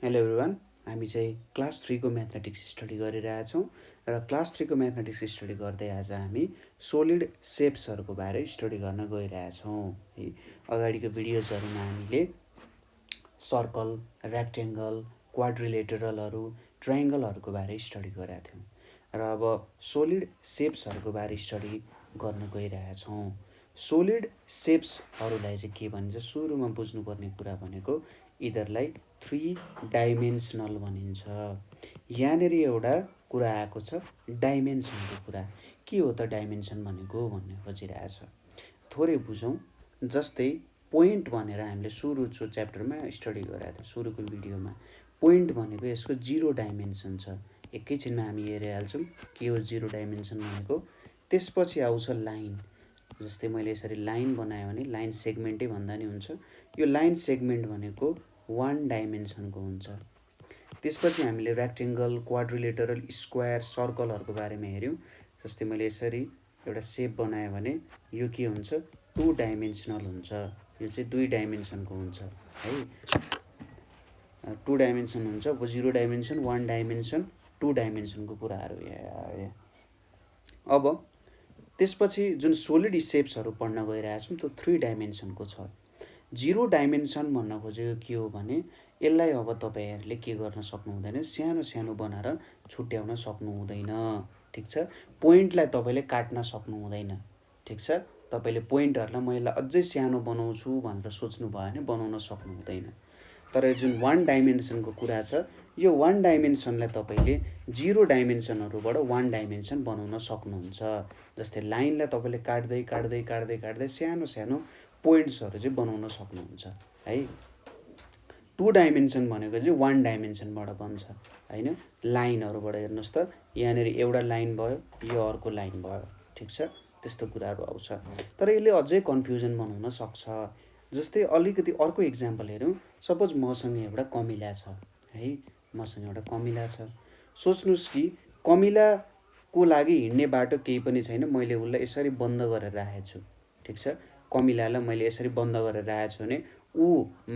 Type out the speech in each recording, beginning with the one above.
Hello everyone, हामी चाहिँ class 3 को म्याथमेटिक्स स्टडी गरिरहेका छौँ र क्लास 3 को म्याथमेटिक्स स्टडी गर्दै आज हामी सोलिड सेप्सहरूको बारे स्टडी गर्न गइरहेका छौँ है। अगाडिको भिडियोजहरुमा हामीले सर्कल, रेक्टेंगल, क्वाड्रिलेटरलहरू, ट्रायंगलहरूको बारे स्टडी गरेका थियौँ र अब सोलिड सेप्सहरूको बारे स्टडी गर्न गइरहेका छौँ। सोलिड सेप्सहरूलाई चाहिँ के भनिन्छ, सुरुमा बुझ्नुपर्ने कुरा भनेको यिनीहरूलाई 3 डाइमेन्सनल भनिन्छ। यहाँनिर एउटा कुरा आएको छ, डाइमेन्सनको कुरा। के हो त डाइमेन्सन भनेको भन्ने खोजिरहेछ। थोरै बुझौँ। जस्तै पोइन्ट भनेर हामीले सुरु च्याप्टरमा स्टडी गरेका थियौँ, सुरुको भिडियोमा। पोइन्ट भनेको यसको 0 डाइमेन्सन छ। एकैछिनमा हामी हेरिहाल्छौँ के हो 0 डाइमेन्सन भनेको। त्यसपछि आउँछ लाइन। जस्तै मैले यसरी लाइन बनाएँ भने लाइन सेगमेन्टै भन्दा नि हुन्छ। यो लाइन सेगमेन्ट भनेको 1 डाइमेन्सनको हुन्छ। त्यसपछि हामीले रेक्टेंगल, क्वाड्रिलेटरल, स्क्वायर, सर्कलहरूको बारेमा हेऱ्यौँ। जस्तै मैले यसरी एउटा सेप बनाएँ भने यो के हुन्छ, 2 डाइमेन्सनल हुन्छ। यो चाहिँ 2 डाइमेन्सनको हुन्छ है। 2 डाइमेन्सन हुन्छ। 0 डाइमेन्सन, 1 डाइमेन्सन, 2 डाइमेन्सनको कुराहरू यहाँ। अब त्यसपछि जुन सोलिड सेप्सहरू पढ्न गइरहेका छौँ त्यो 3 डाइमेन्सनको छ। 0 डाइमेन्सन भन्न खोजेको के हो भने यसलाई अब तपाईहरुले के गर्न सक्नु हुँदैन, सानो सानो बनाएर छुट्याउन सक्नु हुँदैन। ठीक छ। पोइन्टलाई तपाईले काट्न सक्नु हुँदैन। ठीक छ। तपाईले पोइन्टहरुलाई म यसलाई अझै सानो बनाउँछु भनेर सोच्नु भयो भने बनाउन सक्नु हुँदैन। तर जुन 1 डाइमेन्सनको कुरा छ, यो 1 डाइमेन्सनलाई तपाईले 0 डाइमेन्सनहरुबाट 1 डाइमेन्सन बनाउन सक्नुहुन्छ। जस्तै लाइनलाई तपाईले काट्दै काट्दै काट्दै काट्दै सानो सानो पोइन्ट्सहरु चाहिँ बनाउन सक्नुहुन्छ है। 2 डाइमेन्सन भनेको चाहिँ 1 डाइमेन्सनबाट बन्छ हैन। लाइनहरुबाट हेर्नुस् त, यहाँनेर एउटा लाइन भयो, यो अर्को लाइन भयो। ठीक छ। त्यस्तो कुराहरु आउँछ। तर यसले अझै कन्फ्युजन बनाउन सक्छ। जस्तै अलिकति अर्को एक्जाम्पल हेरौँ। सपोज मसँग एउटा कमिला छ है। मसँग एउटा कमिला छ। सोच्नुस् कि कमिलाको लागि हिड्ने बाटो केही पनि छैन, मैले उसलाई यसरी बन्द गरेर राखेको छु। ठीक छ। कमिलालाई मैले यसरी बन्द गरेर राखेको छु भने ऊ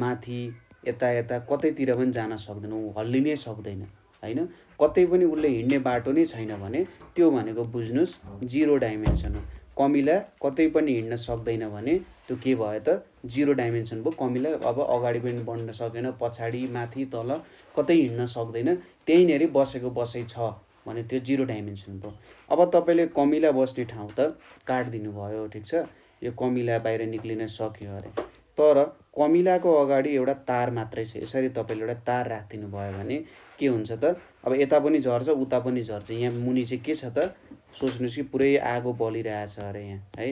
माथि यता यता कतैतिर पनि जान सक्दैन, ऊ हल्लिनै सक्दैन हैन। कतै पनि उसले हिड्ने बाटो नै छैन भने त्यो भनेको बुझ्नुस् 0 डाइमेन्सन हो। कमिला कतै पनि हिड्न सक्दैन भने त्यो के भयो त, 0 डाइमेन्सन भयो। कमिला अब अगाडि पनि बढ्न सकेन, पछाडि माथि तल कतै हिड्न सक्दैन, त्यहीनेरि बसेको बसै छ भने त्यो 0 डाइमेन्सन भयो। अब तपाईले कमिला बस्ने ठाउँ त काट्दिनु भयो। ठीक छ। यो कमिला बाहिर निक्लिन सक्यो अरे, तर कमिलाको अगाडि एउटा तार मात्रै छ। यसरी तपाईले एउटा तार राख्दिनु भयो भने के हुन्छ त, अब यता पनि झर्छ उता पनि झर्छ। यहाँ मुनि चाहिँ के छ त, सोच्नुस् कि पुरै आगो बलिरहेछ अरे यहाँ है।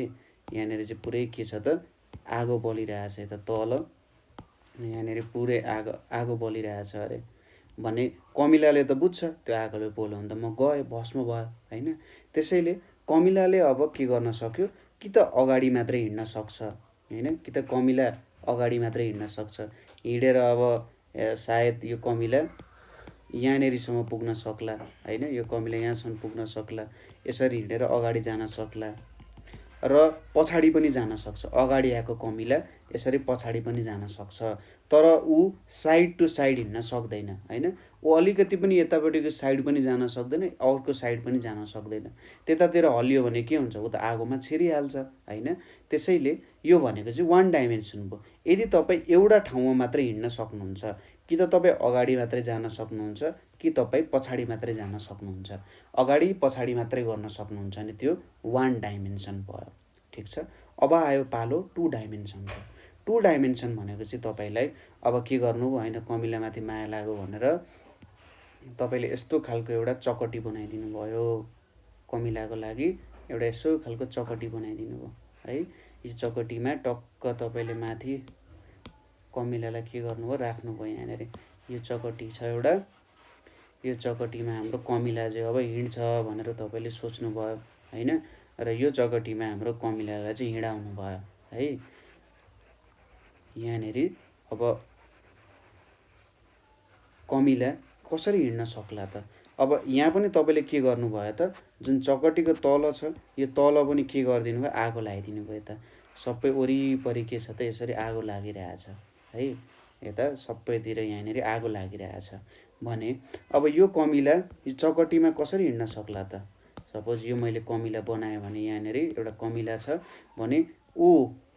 यहाँनेर चाहिँ पुरै के छ त, आगो बलिरहेछ। यता तल यहाँनेर पुरै आगो बलिरहेछ अरे भने कमिलाले त बुझ्छ त्यो आगोले पोल्यो भने त म गएँ, भस्म भयो हैन। त्यसैले कमिलाले अब के गर्न सक्यो, कि त अगाडि मात्रै हिड्न सक्छ हैन, कि त कमिला अगाडि मात्रै हिड्न सक्छ। हिडेर अब सायद यो कमिला यहाँनेरिसम्म पुग्न सक्ला हैन। यो कमिला यहाँसम्म पुग्न सक्ला। यसरी हिडेर अगाडि जान सक्ला र पछाडि पनि जान सक्छ। अगाडि आएको कमिला यसरी पछाडि पनि जान सक्छ। तर ऊ साइड टु साइड हिड्न सक्दैन हैन। ऊ अलिकति पनि यतापट्टिको साइड पनि जान सक्दैन, अर्को साइड पनि जान सक्दैन। त्यतातिर हल्लियो भने के हुन्छ, ऊ त आगोमा छिरिहाल्छ हैन। त्यसैले यो भनेको चाहिँ 1 डाइमेन्सन भयो। यदि तपाई एउटा ठाउँमा मात्रै हिड्न सक्नुहुन्छ, कि त तपाई अगाडि मात्रै जान सक्नुहुन्छ, कि तपाई पछाडि मात्रै जान सक्नुहुन्छ, अगाडि पछाडि मात्रै गर्न सक्नुहुन्छ भने त्यो 1 डाइमेन्सन भयो। ठीक छ। अब आयो पालो 2 डाइमेन्सनको। 2 डाइमेन्सन भनेको चाहिँ तपाईलाई अब के गर्नु भयो हैन, कमिलामाथि माया लाग्यो भनेर तपाईले यस्तो खालको एउटा चकटी बनाइदिनु भयो। कमिलाको लागि एउटा यसो खालको चकटी बनाइदिनु भयो है। यो चकटीमा टक्क तपाईले माथि कमिलालाई के गर्नुभयो, राख्नुभयो यहाँनेर। यो चकटी छ एउटा। यो चकटीमा हाम्रो कमिला चाहिँ अब हिड्छ भनेर तपाईले सोच्नु भयो हैन। र यो चकटीमा हाम्रो कमिलालाई चाहिँ हिडाउनु भयो है। यहाँनेर अब कमिला कसरी हिड्न सक्ला त। अब यहाँ पनि तपाईले के गर्नु भयो त, जुन चकटीको तल छ यो तल पनि के गरिदिनु भयो, आगो लगाइदिनु भयो। यता सबै वरिपरि के छ त, यसरी आगो लागिरहेछ है। यता सबैतिर यहाँनिर आगो लागिरहेछ भने अब यो कमिला यो चकटीमा कसरी हिँड्न सक्ला त? सपोज यो मैले कमिला बनाएँ भने यहाँनिर एउटा कमिला छ भने ऊ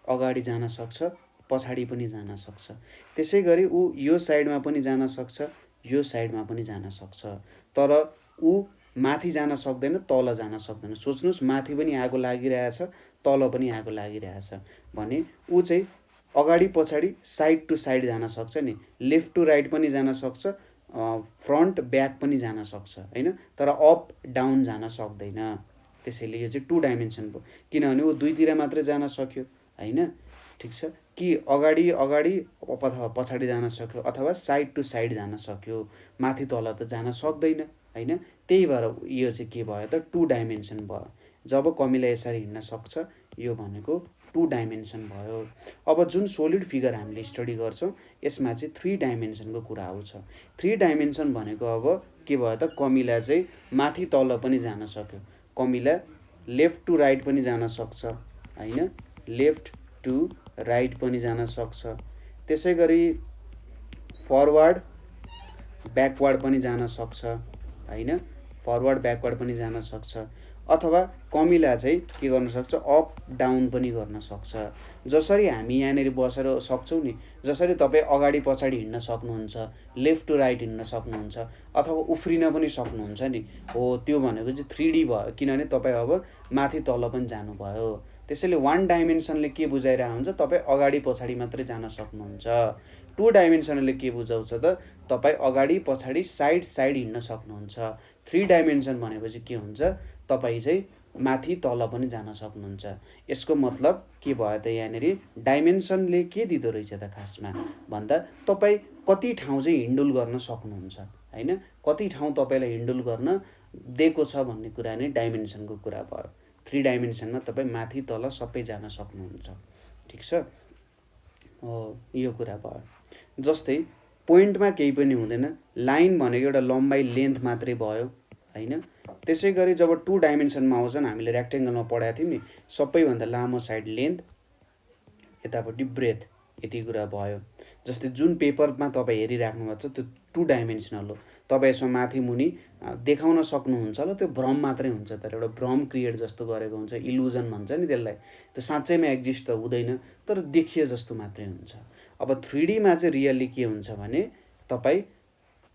अगाडि जान सक्छ, पछाडि पनि जान सक्छ। त्यसै गरी ऊ यो साइडमा पनि जान सक्छ, यो साइडमा पनि जान सक्छ। तर ऊ माथि जान सक्दैन, तल जान सक्दैन। सोच्नुस् माथि पनि आगो लागिरहेछ, तल पनि आगो लागिरहेछ भने ऊ चाहिँ अगाडि पछाडि साइड टु साइड जान सक्छ नि, लेफ्ट टु राइट पनि जान सक्छ, फ्रन्ट ब्याक पनि जान सक्छ हैन, तर अप डाउन जान सक्दैन। त्यसैले यो चाहिँ 2 डाइमेन्सन भयो, किनभने ऊ दुईतिर मात्रै जान सक्यो हैन। ठिक छ, कि अगाडि अगाडि अथवा पछाडि जान सक्यो अथवा साइड टु साइड जान सक्यो, माथि तल त जान सक्दैन हैन। त्यही भएर यो चाहिँ के भयो त 2 डाइमेन्सन भयो। जब कमिला यसरी हिँड्न सक्छ यो भनेको 2 डाइमेन्सन भयो। अब जुन सोलिड फिगर हामीले स्टडी गर्छौँ यसमा चाहिँ 3 डाइमेन्सनको कुरा आउँछ। 3 डाइमेन्सन भनेको अब के भयो त, कमिला चाहिँ माथि तल पनि जान सक्यो, कमिला लेफ्ट टु राइट पनि जान सक्छ हैन, लेफ्ट टु राइट पनि जान सक्छ। त्यसै गरी फरवर्ड ब्याकवर्ड पनि जान सक्छ हैन, फरवर्ड ब्याकवर्ड पनि जान सक्छ। अथवा कमिला चाहिँ के गर्न सक्छ, अप डाउन पनि गर्न सक्छ। जसरी हामी यहाँनिर बसेर सक्छौँ नि, जसरी तपाईँ अगाडि पछाडि हिँड्न सक्नुहुन्छ, लेफ्ट टु राइट हिँड्न सक्नुहुन्छ अथवा उफ्रिन पनि सक्नुहुन्छ नि, हो त्यो भनेको चाहिँ 3D भयो, किनभने तपाईँ अब माथि तल पनि जानुभयो। त्यसैले 1 डाइमेन्सनले के बुझाइरहेको हुन्छ, तपाईँ अगाडि पछाडि मात्रै जान सक्नुहुन्छ। 2 डाइमेन्सनले के बुझाउँछ त, तपाईँ अगाडि पछाडि साइड साइड हिँड्न सक्नुहुन्छ। 3 डाइमेन्सन भनेपछि के हुन्छ, तपाईँ चाहिँ माथि तल पनि जान सक्नुहुन्छ। यसको मतलब के भयो त, यहाँनिर डाइमेन्सनले के दिँदो रहेछ त खासमा भन्दा तपाईँ कति ठाउँ चाहिँ हिन्डुल गर्न सक्नुहुन्छ हैन, कति ठाउँ तपाईँलाई हिन्डुल गर्न दिएको छ भन्ने कुरा नै डाइमेन्सनको कुरा भयो। 3 डाइमेन्सनमा तपाईँ माथि तल सबै जान सक्नुहुन्छ। ठिक छ, यो कुरा भयो। जस्तै पोइन्टमा केही पनि हुँदैन, लाइन भनेको एउटा लम्बाइ लेन्थ मात्रै भयो हैन। त्यसै गरी जब 2 डाइमेन्सनमा आउँछन्, हामीले रेक्टेङ्गलमा पढाएको थियौँ नि, सबैभन्दा लामो साइड लेन्थ, यतापट्टि ब्रेथ, यति कुरा भयो। जस्तै जुन पेपरमा तपाईँ हेरिराख्नु भएको छ त्यो 2 डाइमेन्सनल हो। तपाईँ यसमा माथि मुनि देखाउन सक्नुहुन्छ ल, त्यो भ्रम मात्रै हुन्छ, तर एउटा भ्रम क्रिएट जस्तो गरेको हुन्छ, इल्युजन भन्छ नि त्यसलाई। त्यो साँच्चैमा एक्जिस्ट त हुँदैन, तर देखिए जस्तो मात्रै हुन्छ। अब 3D मा चाहिँ रियल्ली के हुन्छ भने तपाईँ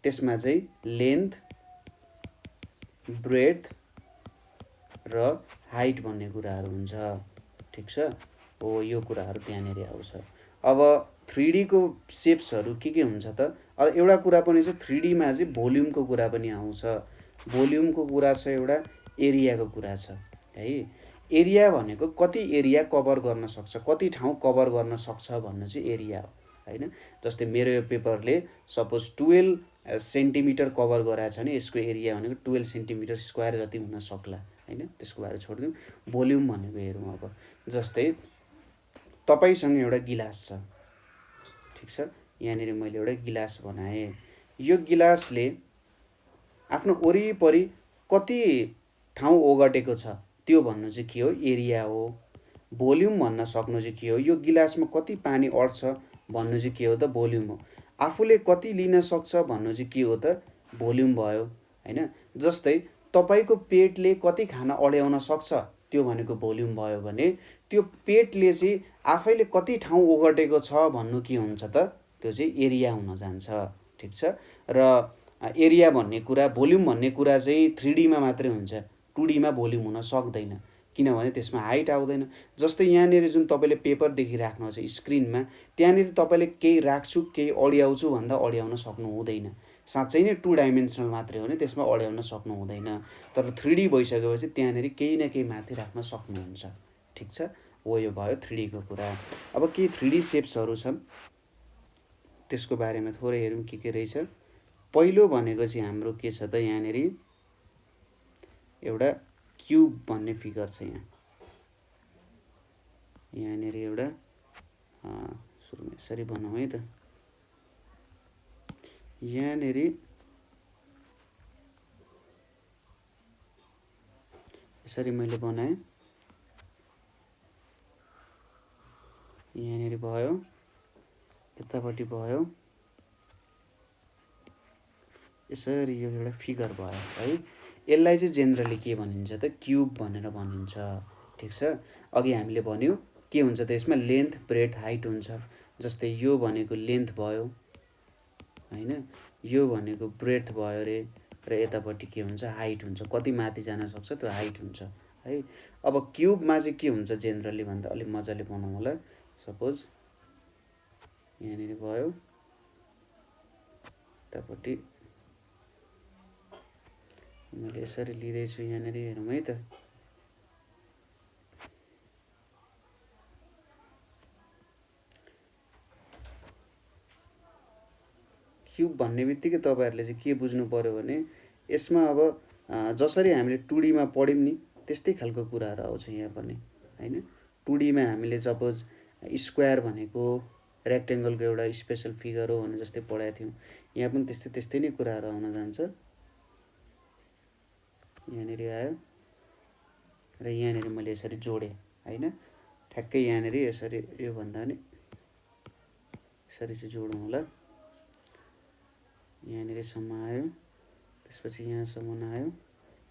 त्यसमा चाहिँ लेन्थ, ब्रेथ र हाइट भन्ने कुराहरू हुन्छ। ठिक छ, हो यो कुराहरू त्यहाँनिर आउँछ। अब 3D को सेप्सहरू के हुन्छ त, अब एउटा कुरा पनि छ 3D मा चाहिँ भोल्युमको कुरा पनि आउँछ। भोल्युमको कुरा छ, एउटा एरियाको कुरा छ है। एरिया भनेको कति एरिया कभर गर्न सक्छ, कति ठाउँ कभर गर्न सक्छ भन्नु चाहिँ एरिया हो हैन। जस्तै मेरो यो पेपरले सपोज 12 सेन्टिमिटर कभर गराएको छ भने यसको एरिया भनेको 12 सेन्टिमिटर स्क्वायर जति हुन सक्ला हैन। त्यसको बारे छोडिदिउँ, भोल्युम भनेको हेरौँ। अब जस्तै तपाईसँग एउटा गिलास छ, ठिक छ, यहाँनिर मैले एउटा गिलास बनाएँ। यो गिलासले आफ्नो वरिपरि कति ठाउँ ओगटेको छ त्यो भन्नु चाहिँ के हो, एरिया हो। भोल्युम भन्न सक्नु चाहिँ के हो, यो गिलासमा कति पानी अट्छ भन्नु चाहिँ के हो त, भोल्युम हो। आफूले कति लिन सक्छ भन्नु चाहिँ के हो त, भोल्युम भयो हैन। जस्तै तपाईको पेटले कति खाना अड्याउन सक्छ त्यो भनेको भोल्युम भयो भने त्यो पेटले चाहिँ आफैले कति ठाउँ ओगटेको छ भन्नु के हुन्छ त, त्यो चाहिँ एरिया हुन जान्छ। ठिक छ, र एरिया भन्ने कुरा, भोल्युम भन्ने कुरा चाहिँ 3D मा मात्रै हुन्छ, 2D मा भोल्युम हुन सक्दैन, किनभने त्यसमा हाइट आउँदैन। जस्तै यहाँनिर जुन तपाईँले पेपर देखिराख्नु छ स्क्रिनमा, त्यहाँनिर तपाईँले केही राख्छु केही अड्याउँछु भन्दा अड्याउन सक्नु हुँदैन। साँच्चै नै 2 डाइमेन्सनल मात्रै हो भने त्यसमा अड्याउन सक्नु हुँदैन, तर 3D भइसकेपछि त्यहाँनिर केही न केही माथि राख्न सक्नुहुन्छ। ठिक छ, हो यो भयो 3D को कुरा। अब केही 3D सेप्सहरू छन्, त्यसको बारेमा थोरै हेरौँ के रहेछ। पहिलो भनेको चाहिँ हाम्रो के छ त, यहाँनिर एउटा क्युब भन्ने फिगर छ। यहाँनिर एउटा सुरुमा यसरी बनाउँ है त। यहाँनिर यसरी मैले बनाएँ, यहाँनिर भयो, यतापट्टि भयो, यसरी यो एउटा फिगर भयो है। यसलाई चाहिँ जेनरली के भनिन्छ त क्युब भनेर भनिन्छ। ठिक छ, अघि हामीले भन्यो के हुन्छ त यसमा लेन्थ ब्रेथ हाइट हुन्छ। जस्तै यो भनेको लेन्थ भयो हैन, यो भनेको ब्रेथ भयो रे, र यतापट्टि के हुन्छ हाइट हुन्छ। कति माथि जान सक्छ त्यो हाइट हुन्छ है। अब क्युबमा चाहिँ के हुन्छ जेनरली भन्दा अलि मजाले बनाउँ होला। सपोज यहाँनिर भयो, यतापट्टि मैले यसरी लिँदैछु यहाँनिर हेरौँ है त। क्युब भन्ने बित्तिकै तपाईहरुले चाहिँ के बुझ्नु पर्यो भने यसमा अब जसरी हामीले 2D मा पढ्यौं नि त्यस्तै खालको कुराहरु आउँछ यहाँ पनि हैन। 2D मा हामीले सपोज स्क्वायर भनेको रेक्टेंगलको एउटा स्पेशल फिगर हो भने जस्तै पढाएको थियौं। यहाँ पनि त्यस्तै नै कुराहरु आउन जान्छ। यहाँनिर आयो र यहाँनिर मैले यसरी जोडे हैन। ठ्याक्कै यहाँनिर यसरी यो भन्दा नि यसरी चाहिँ जोडौं होला। यहाँनिर सम्म आयो, त्यसपछि यहाँसम्म आयो,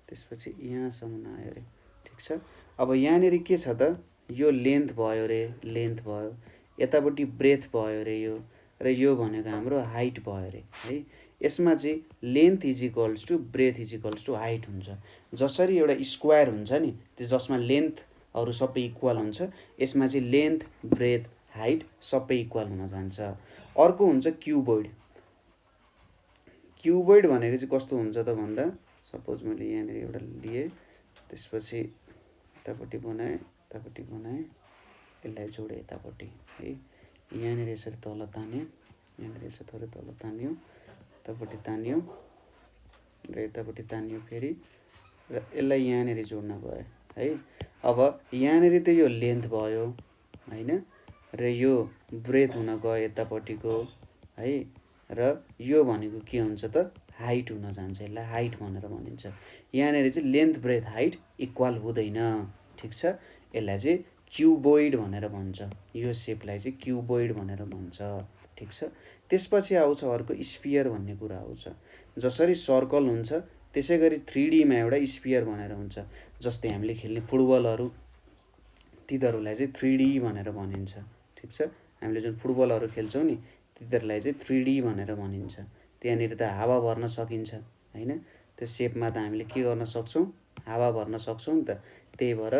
त्यसपछि यहाँसम्म आयो रे। ठीक छ, अब यहाँनिर के छ त यो लेन्थ भयो रे, लेन्थ भयो, यतापट्टि ब्रेथ भयो रे यो, र यो भनेको हाम्रो हाइट भयो रे है। यसमा चाहिँ length is equals to breadth is equals to height हुन्छ। जसरी एउटा स्क्वायर हुन्छ नि त्यो जसमा लेन्थहरु सबै इक्वल हुन्छ, यसमा चाहिँ लेन्थ ब्रेथ हाइट सबै इक्वल हुन जान्छ। अर्को हुन्छ क्युबोइड। क्युबोइड भनेको चाहिँ कस्तो हुन्छ त भन्दा सपोज मैले यहाँनिर एउटा लिए, त्यसपछि यतापट्टि बनाए, यतापट्टि बनाए, यसलाई जोडे यतापट्टि है। यहाँनिर यसरी तल तान्यो, यहाँनिर यसरी थोरै तल तान्यो, यतापट्टि तान्यो र यतापट्टि तान्यो फेरि, र यसलाई यहाँनिर जोड्न गयो है। अब यहाँनिर त यो लेन्थ भयो हैन, र यो ब्रेथ हुन गयो यतापट्टिको है, र यो भनेको के हुन्छ त हाइट हुन जान्छ। यसलाई हाइट भनेर भनिन्छ। यहाँनिर चाहिँ लेन्थ ब्रेथ हाइट इक्वल हुँदैन। ठीक छ, यसलाई चाहिँ क्युबोइड भनेर भन्छ। यो शेपलाई चाहिँ क्युबोइड भनेर भन्छ। ठीक छ, त्यसपछि आउँछ अर्को स्फियर भन्ने कुरा आउँछ। जसरी सर्कल हुन्छ त्यसैगरी 3D मा एउटा स्फियर भनेर हुन्छ। जस्तै हामीले खेल्ने फुटबलहरु तिनीहरुलाई चाहिँ 3D भनेर भनिन्छ। ठीक छ, हामीले जुन फुटबलहरु खेल्छौं नि तिनीहरुलाई चाहिँ 3D भनेर भनिन्छ। त्यहाँनिर त हावा भर्न सकिन्छ हैन। त्यो शेपमा त हामीले के गर्न सक्छौं, हावा भर्न सक्छौं नि त। त्यही भएर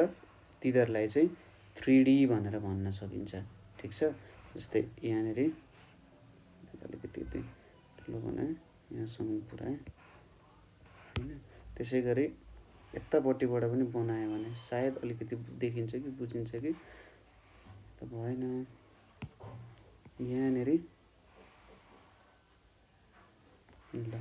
तिनीहरुलाई चाहिँ 3D भनेर भन्न सकिन्छ। ठीक छ, जस्तै यहाँनिर अलिकति ठुलो बनाए, यहाँसम्म पुर्याए हैन। त्यसैगरी यतापट्टिबाट पनि बनायो भने सायद अलिकति देखिन्छ कि बुझिन्छ कि त भएन। यहाँनिर ल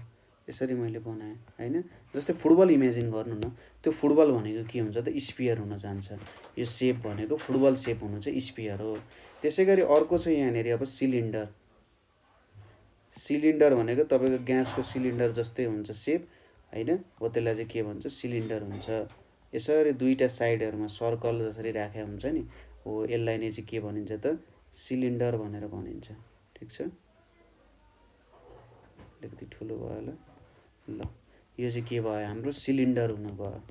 यसरी मैले बनाएँ हैन। जस्तै फुटबल इमेजिन गर्नु न, त्यो फुटबल भनेको के हुन्छ त स्फियर हुन जान्छ। यो शेप भनेको फुटबल शेप हुनु चाहिँ स्फियर हो। त्यसैगरी अर्को छ यहाँनिर अब सिलिन्डर। सिलिन्डर भनेको तपाईको ग्यासको सिलिन्डर जस्तै हुन्छ शेप हैन, हो त्यसलाई चाहिँ के भन्छ सिलिन्डर हुन्छ। यसरी दुईटा साइडहरुमा सर्कल जसरी राखेको हुन्छ नि, हो यसलाई नै चाहिँ के भनिन्छ त सिलिन्डर भनेर भनिन्छ। ठीक छ, अलिकति ठुलो भयो होला। ल यो चाहिँ के भयो हाम्रो सिलिन्डर हुन गयो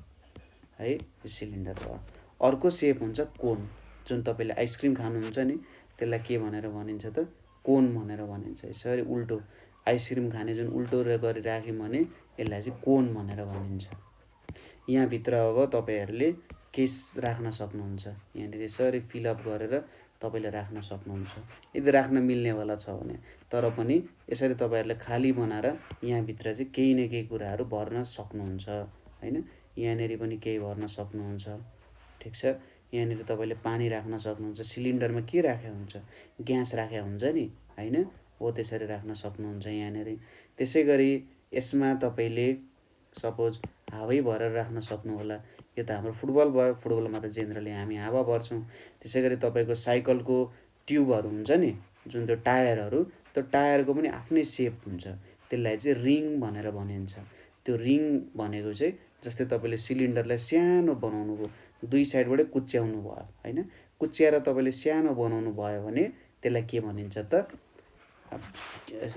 है, यो सिलिन्डर भयो। अर्को शेप हुन्छ कोन। जुन तपाईले आइसक्रिम खानुहुन्छ नि त्यसलाई के भनेर भनिन्छ त कोन भनेर भनिन्छ। यसरी उल्टो आइसक्रिम खाने जुन उल्टो गरी राख्यौं भने यसलाई चाहिँ कोन भनेर भनिन्छ। यहाँ भित्र अब तपाईहरुले केस राख्न सक्नुहुन्छ। यहाँनिर यसरी फिल अप गरेर तपाईले राख्न सक्नुहुन्छ यदि राख्न मिल्ने वाला छ भने। तर पनि यसरी तपाईहरुले खाली बनाएर यहाँ भित्र चाहिँ केही न केही कुराहरु भर्न सक्नुहुन्छ हैन। यहाँनिर पनि केही भर्न सक्नुहुन्छ। ठीक छ, यहाँनिर तपाईले पानी राख्न सक्नुहुन्छ। सिलिन्डरमा के राखेको हुन्छ, ग्यास राखेको हुन्छ नि हैन, हो त्यसरी राख्न सक्नुहुन्छ यहाँनिर। त्यसैगरी यसमा तपाईले सपोज हावै भरेर राख्न सक्नु होला। यो त हाम्रो फुटबल भयो, फुटबलमा त जेनरली हामी हावा भर्छौं। त्यसैगरी तपाईको साइकलको ट्युबहरु हुन्छ नि, जुन त्यो टायरहरु, त्यो टायरको पनि आफ्नै शेप हुन्छ। त्यसलाई चाहिँ रिङ भनेर भनिन्छ। त्यो रिङ भनेको चाहिँ जस्तै तपाईले सिलिन्डरलाई सानो बनाउनु भयो, दुई साइडबाटै कुच्याउनु भयो हैन, कुच्याएर तपाईले सानो बनाउनु भयो भने त्यसलाई के भनिन्छ त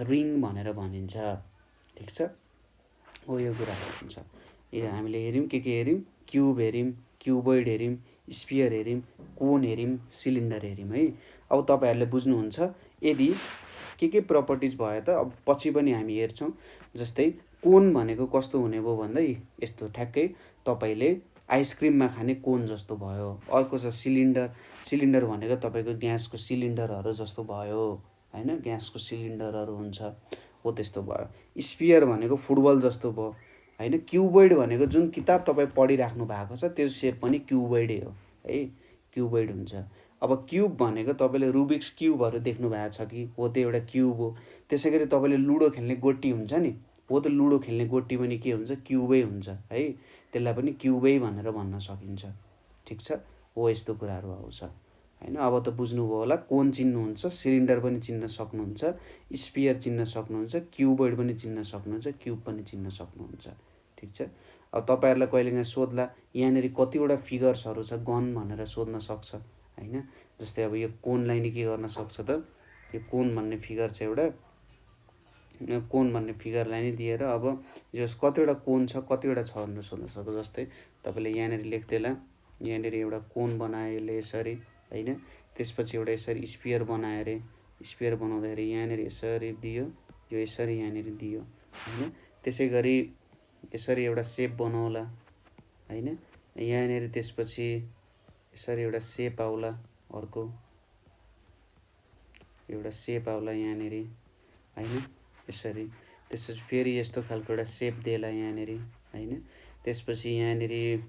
रिङ भनेर भनिन्छ। ठीक छ, हो यो कुराहरू हुन्छ। हामीले हेऱ्यौँ के हेऱ्यौँ, क्युब हेऱ्यौँ, क्युबोइड हेऱ्यौँ, स्फियर हेऱ्यौँ, कोन हेऱ्यौँ, सिलिन्डर हेऱ्यौँ है। अब तपाईँहरूले बुझ्नुहुन्छ यदि के प्रपर्टिज भयो त अब पछि पनि हामी हेर्छौँ। जस्तै कोन भनेको कस्तो हुने भयो भन्दै यस्तो ठ्याक्कै तपाईँले आइसक्रिममा खाने कोन जस्तो भयो। अर्को छ सिलिन्डर, सिलिन्डर भनेको तपाईँको ग्यासको सिलिन्डरहरू जस्तो भयो होइन, ग्यासको सिलिन्डरहरू हुन्छ हो त्यस्तो भयो। स्फियर भनेको फुटबल जस्तो भयो होइन। क्युबोइड भनेको जुन किताब तपाईँ पढिराख्नु भएको छ त्यो सेप पनि क्युबोइडै हो है, क्युबोइड हुन्छ। अब क्युब भनेको तपाईँले रुबिक्स क्युबहरू देख्नु भएको छ कि, हो त्यो एउटा क्युब हो। त्यसै गरी तपाईँले लुडो खेल्ने गोटी हुन्छ नि, हो त लुडो खेल्ने गोटी पनि के हुन्छ, क्युबै हुन्छ है। त्यसलाई पनि क्युबै भनेर भन्न सकिन्छ। ठिक छ, हो यस्तो कुराहरू आउँछ होइन। अब त बुझ्नुभयो होला, कोन चिन्नुहुन्छ, सिलिन्डर पनि चिन्न सक्नुहुन्छ, स्फियर चिन्न सक्नुहुन्छ, क्युबोइड पनि चिन्न सक्नुहुन्छ, क्युब पनि चिन्न सक्नुहुन्छ। ठिक छ। अब तपाईँहरूलाई कहिलेकाहीँ सोध्ला यहाँनिर कतिवटा फिगर्सहरू छ गन भनेर सोध्न सक्छ होइन। जस्तै अब यो कोनलाई नि के गर्न सक्छ त, यो कोन भन्ने फिगर छ एउटा, कोन भन्ने फिगरलाई नै दिएर अब यो कतिवटा कोन छ कतिवटा छ भनेर सोध्न सक्छ। जस्तै तपाईँले यहाँनिर लेख्देला, यहाँनिर एउटा कोन बनायो यसले यसरी होइन, त्यसपछि एउटा यसरी स्फियर बनायो अरे, स्फियर बनाउँदाखेरि यहाँनिर यसरी दियो, यो यसरी यहाँनिर दियो होइन। त्यसै गरी यसरी एउटा सेप बनाउला होइन, यहाँनिर त्यसपछि यसरी एउटा सेप आउला, अर्को एउटा सेप आउला यहाँनिर होइन यसरी। त्यसपछि फेरि यस्तो खालको एउटा सेप दिएला यहाँनिर होइन। त्यसपछि यहाँनिर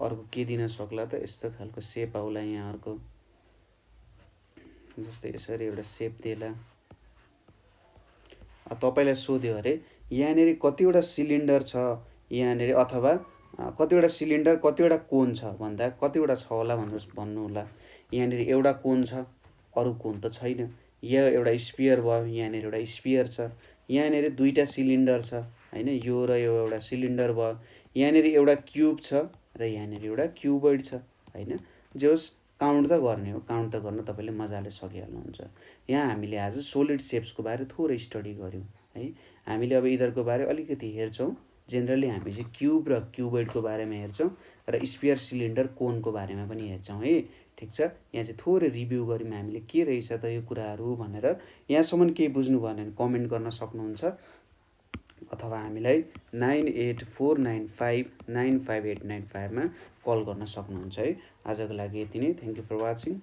अर्को के दिन सक्ला त, यस्तो खालको सेप आउला यहाँ अर्को, जस्तै यसरी एउटा सेप दिएला। तपाईँलाई सोध्यो अरे यहाँनिर कतिवटा सिलिन्डर छ यहाँनिर, अथवा कतिवटा सिलिन्डर कतिवटा कोन छ भन्दा कतिवटा छ होला भनेर भन्नु होला। यहाँनिर एउटा कोन छ, अरू कोन त छैन। यो एउटा स्फियर भयो, यहाँनिर एउटा स्फियर छ। यहाँनिर दुईवटा सिलिन्डर छ होइन, यो र यो एउटा सिलिन्डर भयो। यहाँनिर एउटा क्युब छ र यहाँनिर एउटा क्युबोइड छ होइन। जे होस् काउन्ट त गर्ने हो, काउन्ट त गर्न तपाईँले मजाले सकिहाल्नुहुन्छ। यहाँ हामीले आज सोलिड सेप्सको बारे थोरै स्टडी गऱ्यौँ है। हामीले अब यिनीहरूको बारे अलिकति हेर्छौँ। जेनरली हामी चाहिँ क्युब र क्युबोइडको बारेमा हेर्छौँ र स्फियर, सिलिन्डर, कोनको बारेमा पनि हेर्छौँ है। ठिक छ, यहाँ चाहिँ थोरै रिभ्यू गऱ्यौँ हामीले के रहेछ त यो कुराहरू भनेर। यहाँसम्म केही बुझ्नु भएन भने कमेन्ट गर्न सक्नुहुन्छ, अथवा हामीलाई 9849595895 मा कल गर्न सक्नुहुन्छ है। आजको लागि यति नै। Thank you for watching.